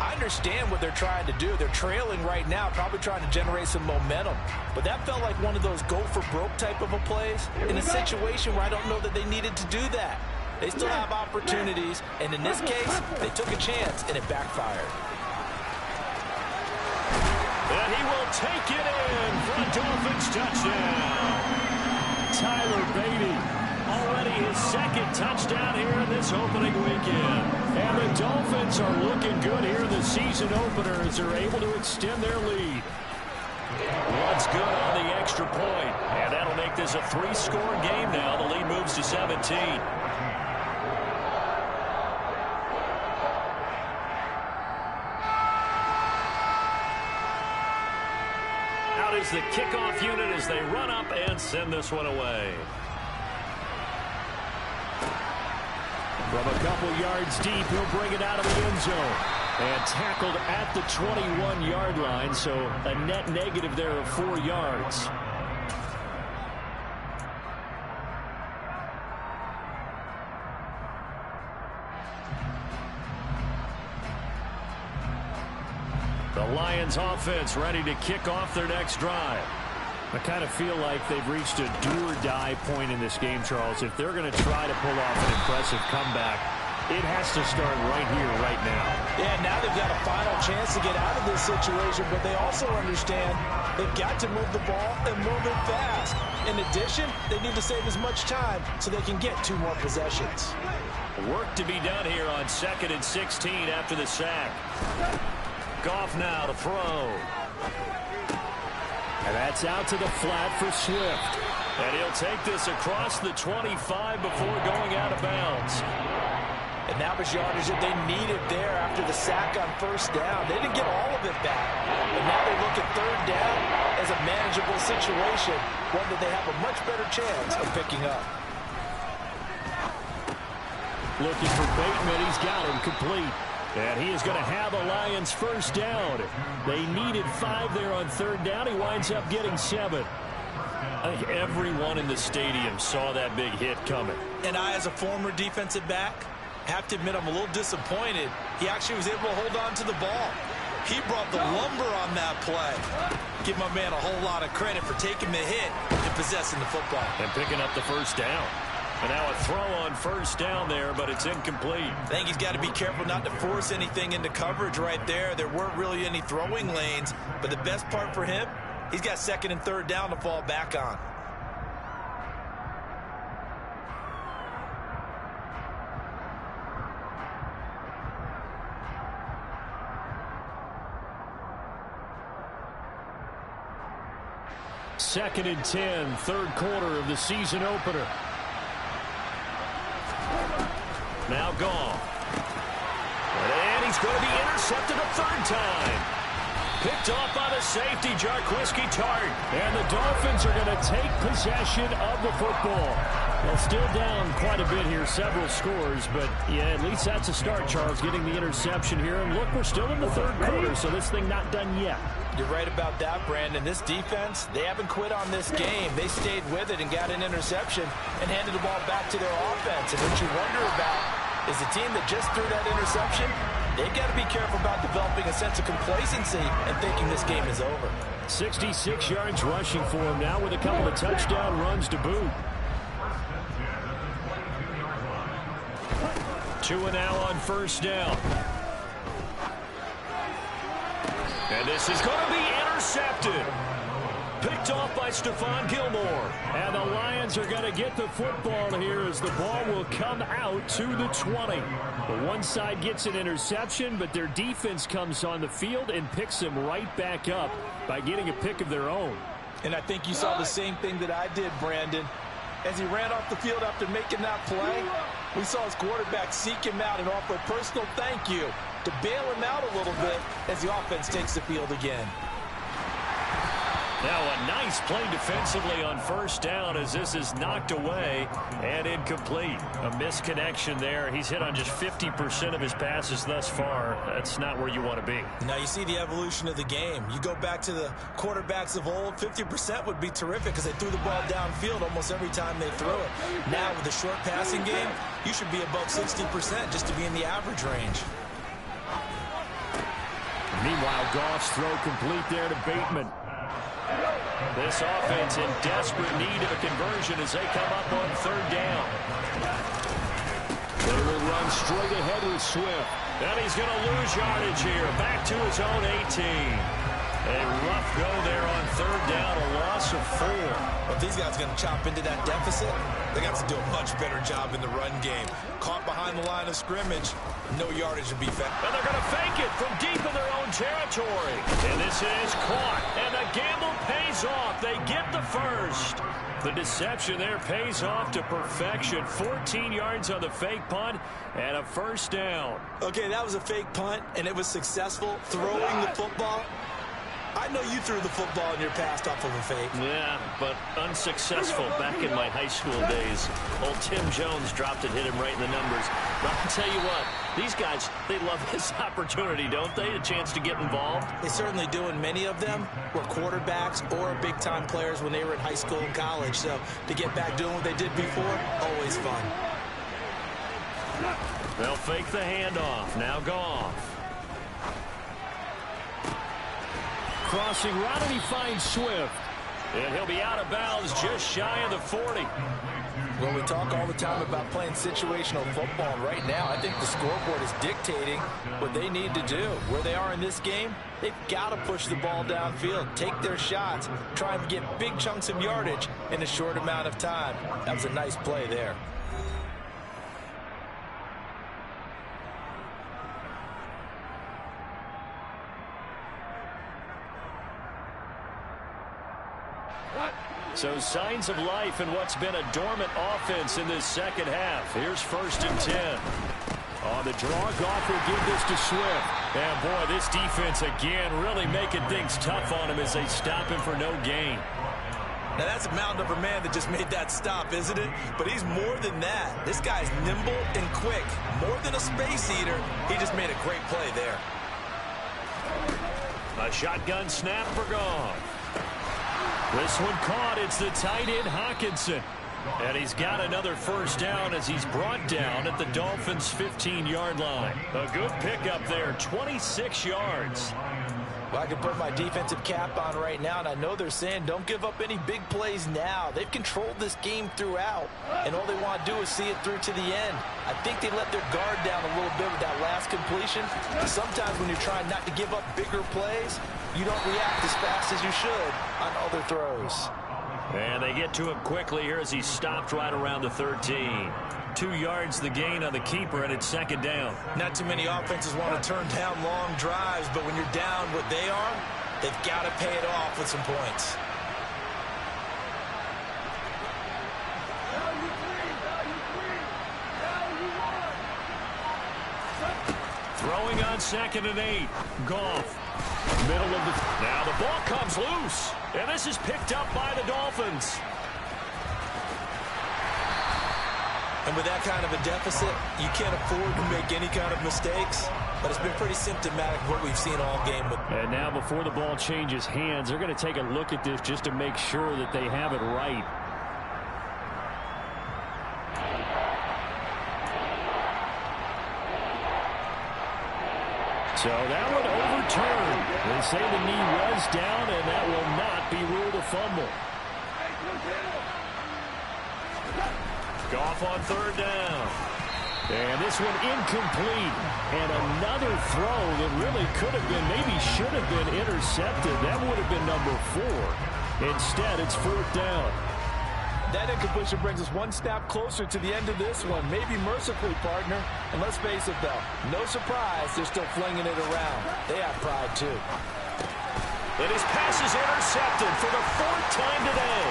I understand what they're trying to do. They're trailing right now, probably trying to generate some momentum. But that felt like one of those go-for-broke type of a plays in a situation where I don't know that they needed to do that. They still have opportunities, and in this case, they took a chance, and it backfired. And he will take it in for a Dolphins touchdown. Tyler Beatty, already his 2nd touchdown here in this opening weekend. And the Dolphins are looking good here in the season opener as they're able to extend their lead. What's good on the extra point, and that'll make this a 3-score game now. The lead moves to 17. Is the kickoff unit as they run up and send this one away. From a couple yards deep, he'll bring it out of the end zone. And tackled at the 21-yard line, so a net negative there of 4 yards. The Lions offense ready to kick off their next drive. I kind of feel like they've reached a do-or-die point in this game, Charles. If they're going to try to pull off an impressive comeback, it has to start right here, right now. Yeah, now they've got a final chance to get out of this situation, but they also understand they've got to move the ball and move it fast. In addition, they need to save as much time so they can get 2 more possessions. Work to be done here on 2nd and 16 after the sack. Goff now to throw. And that's out to the flat for Swift. And he'll take this across the 25 before going out of bounds. And that was yardage that they needed there after the sack on 1st down. They didn't get all of it back. But now they look at 3rd down as a manageable situation, one that they have a much better chance of picking up. Looking for Bateman. He's got him complete. And he is going to have a Lions 1st down. They needed 5 there on 3rd down. He winds up getting 7. I think everyone in the stadium saw that big hit coming. And I, as a former defensive back, have to admit I'm a little disappointed. He actually was able to hold on to the ball. He brought the lumber on that play. Give my man a whole lot of credit for taking the hit and possessing the football. And picking up the 1st down. And now a throw on first down there, but it's incomplete. I think he's got to be careful not to force anything into coverage right there. There weren't really any throwing lanes, but the best part for him, he's got second and third down to fall back on. Second and 10, third quarter of the season opener. Now Goff. And he's going to be intercepted a third time. Picked off by the safety, Jaquiski Tartt. And the Dolphins are going to take possession of the football. Well, still down quite a bit here, several scores. But, yeah, at least that's a start, Charles, getting the interception here. And look, we're still in the third quarter, so this thing not done yet. You're right about that, Brandon. This defense, they haven't quit on this game. They stayed with it and got an interception and handed the ball back to their offense. And what you wonder about is the team that just threw that interception, they've got to be careful about developing a sense of complacency and thinking this game is over. 66 yards rushing for him now with a couple of touchdown runs to boot. 2 now on first down. And this is going to be intercepted. Picked off by Stephon Gilmore. And the Lions are going to get the football here as the ball will come out to the 20. The one side gets an interception, but their defense comes on the field and picks them right back up by getting a pick of their own. And I think you saw the same thing that I did, Brandon. As he ran off the field after making that play, we saw his quarterback seek him out and offer a personal thank you to bail him out a little bit as the offense takes the field again. Now a nice play defensively on first down as this is knocked away and incomplete. A misconnection there. He's hit on just 50% of his passes thus far. That's not where you want to be. Now you see the evolution of the game. You go back to the quarterbacks of old, 50% would be terrific because they threw the ball downfield almost every time they threw it. Now with the short passing game, you should be above 60% just to be in the average range. Meanwhile, Goff's throw complete there to Bateman. This offense in desperate need of a conversion as they come up on third down. They will run straight ahead with Swift. And he's going to lose yardage here. Back to his own 18. A rough go there on third down, a loss of 4. Well, if these guys are going to chop into that deficit, they got to do a much better job in the run game. Caught behind the line of scrimmage, no yardage to be found. And they're going to fake it from deep in their own territory. And this is caught. And the gamble pays off. They get the first. The deception there pays off to perfection. 14 yards on the fake punt and a first down. Okay, that was a fake punt, and it was successful. Throwing the football. I know you threw the football in your past off of a fake. Yeah, but unsuccessful back in my high school days. Old Tim Jones dropped it, hit him right in the numbers. But I'll tell you what, these guys, they love this opportunity, don't they? A chance to get involved. They certainly do, and many of them were quarterbacks or big-time players when they were in high school and college. So to get back doing what they did before, always fun. They'll fake the handoff. Now Goff. Crossing route, and he finds Swift. And he'll be out of bounds just shy of the 40. Well, we talk all the time about playing situational football. And right now, I think the scoreboard is dictating what they need to do. Where they are in this game, they've got to push the ball downfield, take their shots, try and get big chunks of yardage in a short amount of time. That was a nice play there. So signs of life in what's been a dormant offense in this second half. Here's 1st and 10. On the draw, Goff will give this to Swift. And boy, this defense again really making things tough on him as they stop him for no gain. Now that's a mountain of a man that just made that stop, isn't it? But he's more than that. This guy's nimble and quick. More than a space eater, he just made a great play there. A shotgun snap for Goff. This one caught. It's the tight end, Hockenson. And he's got another first down as he's brought down at the Dolphins' 15-yard line. A good pickup there, 26 yards. Well, I can put my defensive cap on right now, and I know they're saying don't give up any big plays now. They've controlled this game throughout, and all they want to do is see it through to the end. I think they let their guard down a little bit with that last completion. Sometimes when you're trying not to give up bigger plays, you don't react as fast as you should on other throws. And they get to him quickly here as he stopped right around the 13. 2 yards the gain on the keeper, and it's 2nd down. Not too many offenses want to turn down long drives, but when you're down what they are, they've got to pay it off with some points. Throwing on 2nd and 8. Goff. Middle of the... Now the ball comes loose, and this is picked up by the Dolphins. And with that kind of a deficit, you can't afford to make any kind of mistakes. But it's been pretty symptomatic of what we've seen all game. And now before the ball changes hands, they're going to take a look at this just to make sure that they have it right. So that one overturned. They say the knee was down, and that will not be ruled a fumble. Goff on 3rd down. And this one incomplete. And another throw that really could have been, maybe should have been intercepted. That would have been number 4. Instead, it's 4th down. That incompletion brings us one step closer to the end of this one. Maybe mercifully, partner. And let's face it, though, no surprise, they're still flinging it around. They have pride, too. And his pass is intercepted for the 4th time today.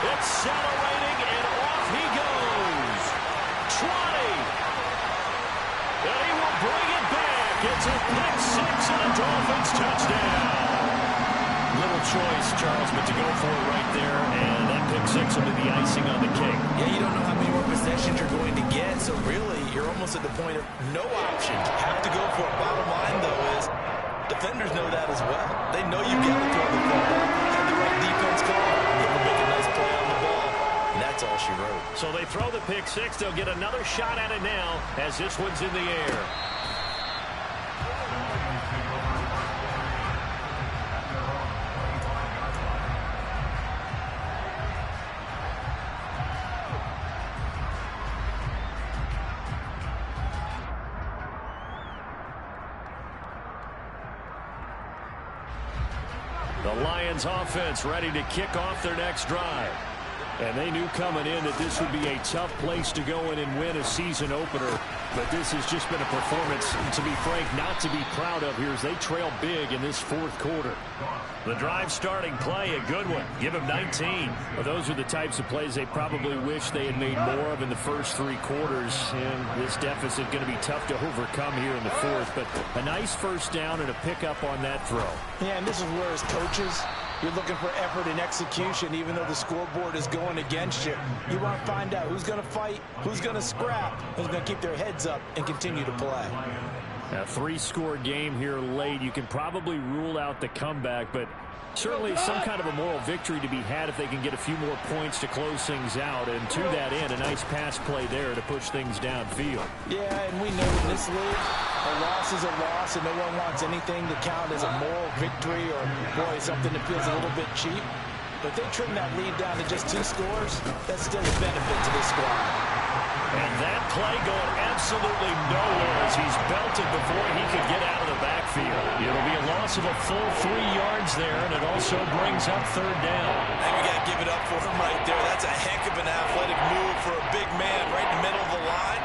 Accelerating, and off he goes. 20. And he will bring it back. It's a pick 6 and a Dolphins touchdown. Little choice, Charles, but to go for it right there, and that pick 6 will be the icing on the cake. Yeah, you don't know how many more possessions you're going to get, so really, you're almost at the point of no options. Have to go for it. Bottom line, though, is defenders know that as well. They know you've got to throw the football. Have the right defense call. They will make a nice play on the ball, and that's all she wrote. So they throw the pick 6. They'll get another shot at it now as this one's in the air. The Lions offense ready to kick off their next drive. And they knew coming in that this would be a tough place to go in and win a season opener. But this has just been a performance, to be frank, not to be proud of here as they trail big in this 4th quarter. The drive starting play, a good one. Give him 19. Well, those are the types of plays they probably wish they had made more of in the first 3 quarters. And this deficit going to be tough to overcome here in the 4th. But a nice first down and a pickup on that throw. Yeah, and this is where as coaches, you're looking for effort and execution, even though the scoreboard is going against you. You want to find out who's going to fight, who's going to scrap, who's going to keep their heads up and continue to play. A 3-score game here late. You can probably rule out the comeback, but certainly some kind of a moral victory to be had if they can get a few more points to close things out. And to that end, a nice pass play there to push things downfield. Yeah, and we know in this league, a loss is a loss, and no one wants anything to count as a moral victory or, boy, something that feels a little bit cheap. But if they trim that lead down to just 2 scores, that's still a benefit to this squad. And that play going absolutely nowhere as he's belted before he could get out of the backfield. It'll be a loss of a full 3 yards there, and it also brings up 3rd down. I think we got to give it up for him right there. That's a heck of an athletic move for a big man right in the middle of the line.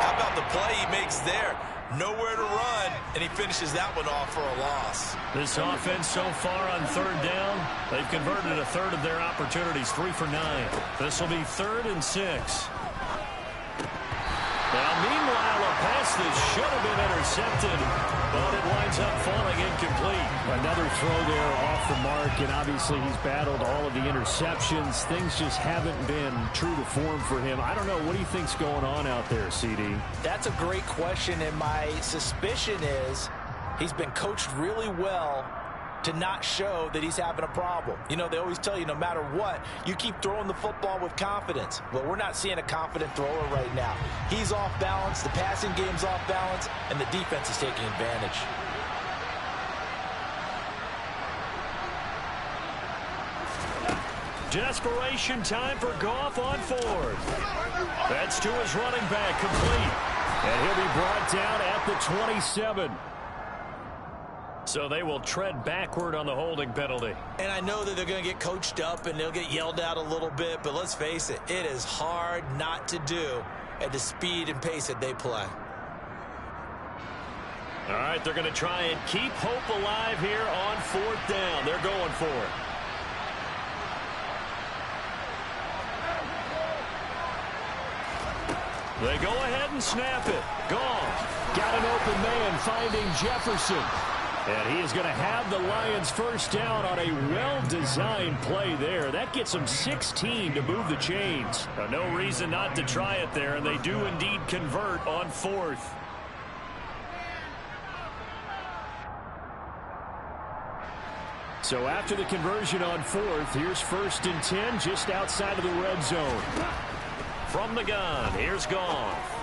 How about the play he makes there? Nowhere to run, and he finishes that one off for a loss. This offense so far on 3rd down, they've converted a third of their opportunities, 3 for 9. This will be 3rd and 6. Now, meanwhile, a pass that should have been intercepted, but it winds up falling incomplete. Another throw there off the mark, and obviously he's battled all of the interceptions. Things just haven't been true to form for him. I don't know. What do you think's going on out there, CD? That's a great question, and my suspicion is he's been coached really well to not show that he's having a problem. You know, they always tell you no matter what, you keep throwing the football with confidence. Well, we're not seeing a confident thrower right now. He's off balance, the passing game's off balance, and the defense is taking advantage. Desperation time for Goff on fourth. That's to his running back, complete. And he'll be brought down at the 27. So they will tread backward on the holding penalty. And I know that they're going to get coached up and they'll get yelled at a little bit, but let's face it, it is hard not to do at the speed and pace that they play. All right, they're going to try and keep hope alive here on fourth down. They're going for it. They go ahead and snap it. Goff got an open man finding Jefferson. And he is going to have the Lions first down on a well-designed play there. That gets them 16 to move the chains. No reason not to try it there, and they do indeed convert on fourth. So after the conversion on fourth, here's 1st and 10 just outside of the red zone. From the gun, here's Goff.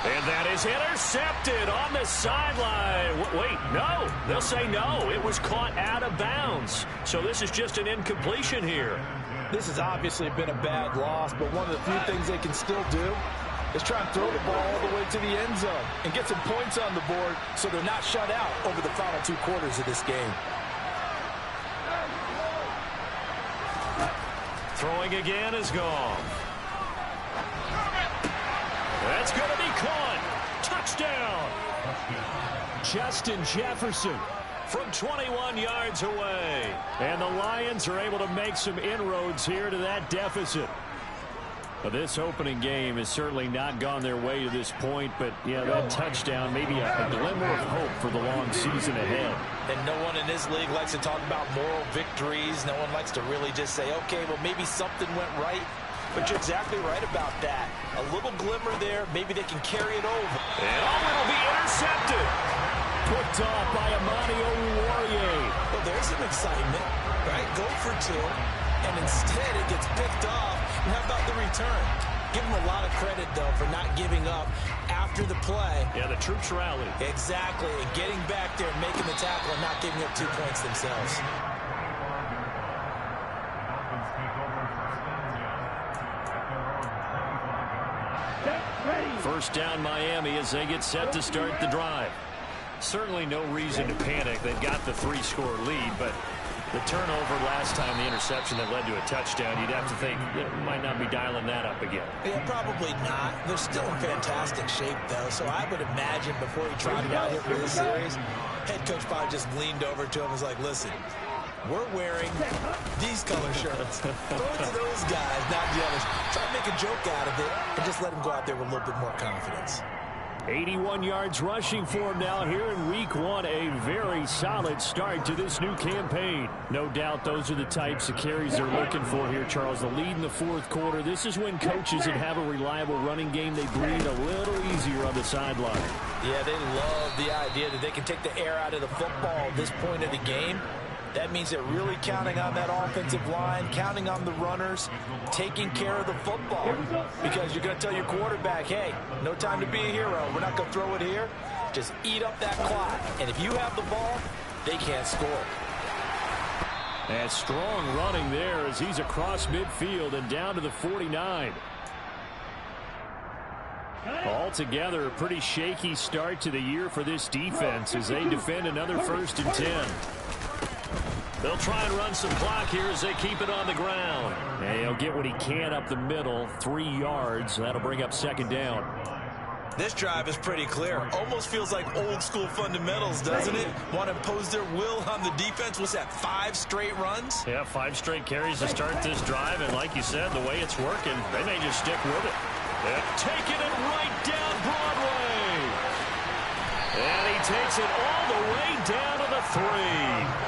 And that is intercepted on the sideline. Wait, no. They'll say no. It was caught out of bounds. So this is just an incompletion here. This has obviously been a bad loss, but one of the few things they can still do is try and throw the ball all the way to the end zone and get some points on the board so they're not shut out over the final 2 quarters of this game. Throwing again is Goff. That's going to be caught. Touchdown. Justin Jefferson from 21 yards away. And the Lions are able to make some inroads here to that deficit. Well, this opening game has certainly not gone their way to this point, but yeah, that touchdown, maybe a glimmer of hope for the long season ahead. And no one in this league likes to talk about moral victories. No one likes to really just say, okay, well, maybe something went right. But you're exactly right about that. A little glimmer there, maybe they can carry it over. And it'll be intercepted. Picked off by Amani Oruwariye. Well, there's some excitement, right? Go for 2, and instead it gets picked off. And how about the return? Give them a lot of credit, though, for not giving up after the play. Yeah, the troops rallied. Exactly, and getting back there and making the tackle and not giving up 2 points themselves. First down Miami as they get set to start the drive. Certainly no reason to panic. They've got the 3-score lead, but the turnover last time, the interception that led to a touchdown, you'd have to think it might not be dialing that up again. Yeah, probably not. They're still in fantastic shape, though, so I would imagine before he trotted out here for this series, head coach probably just leaned over to him and was like, listen, we're wearing these color shirts. Throw it to those guys, not the others. Try to make a joke out of it and just let them go out there with a little bit more confidence. 81 yards rushing for him now here in week 1. A very solid start to this new campaign. No doubt those are the types of carries they're looking for here, Charles. The lead in the 4th quarter. This is when coaches that have a reliable running game, they breathe a little easier on the sideline. Yeah, they love the idea that they can take the air out of the football at this point of the game. That means they're really counting on that offensive line, counting on the runners, taking care of the football. Because you're going to tell your quarterback, hey, no time to be a hero. We're not going to throw it here. Just eat up that clock. And if you have the ball, they can't score. And strong running there as he's across midfield and down to the 49. Altogether, a pretty shaky start to the year for this defense as they defend another 1st and 10. They'll try and run some clock here as they keep it on the ground. And he'll get what he can up the middle, 3 yards. That'll bring up 2nd down. This drive is pretty clear. Almost feels like old school fundamentals, doesn't it? Want to impose their will on the defense. What's that, 5 straight runs? Yeah, 5 straight carries to start this drive. And like you said, the way it's working, they may just stick with it. And taking it right down Broadway. And he takes it all the way down to the 3.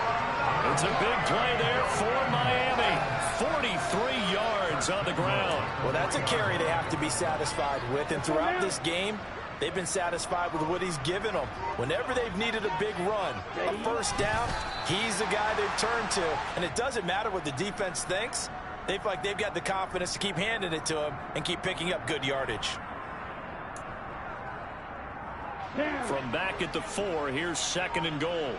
It's a big play there for Miami. 43 yards on the ground. Well, that's a carry they have to be satisfied with. And throughout this game, they've been satisfied with what he's given them. Whenever they've needed a big run, a 1st down, he's the guy they've turned to. And it doesn't matter what the defense thinks. They feel like they've got the confidence to keep handing it to him and keep picking up good yardage. From back at the 4, here's 2nd and goal.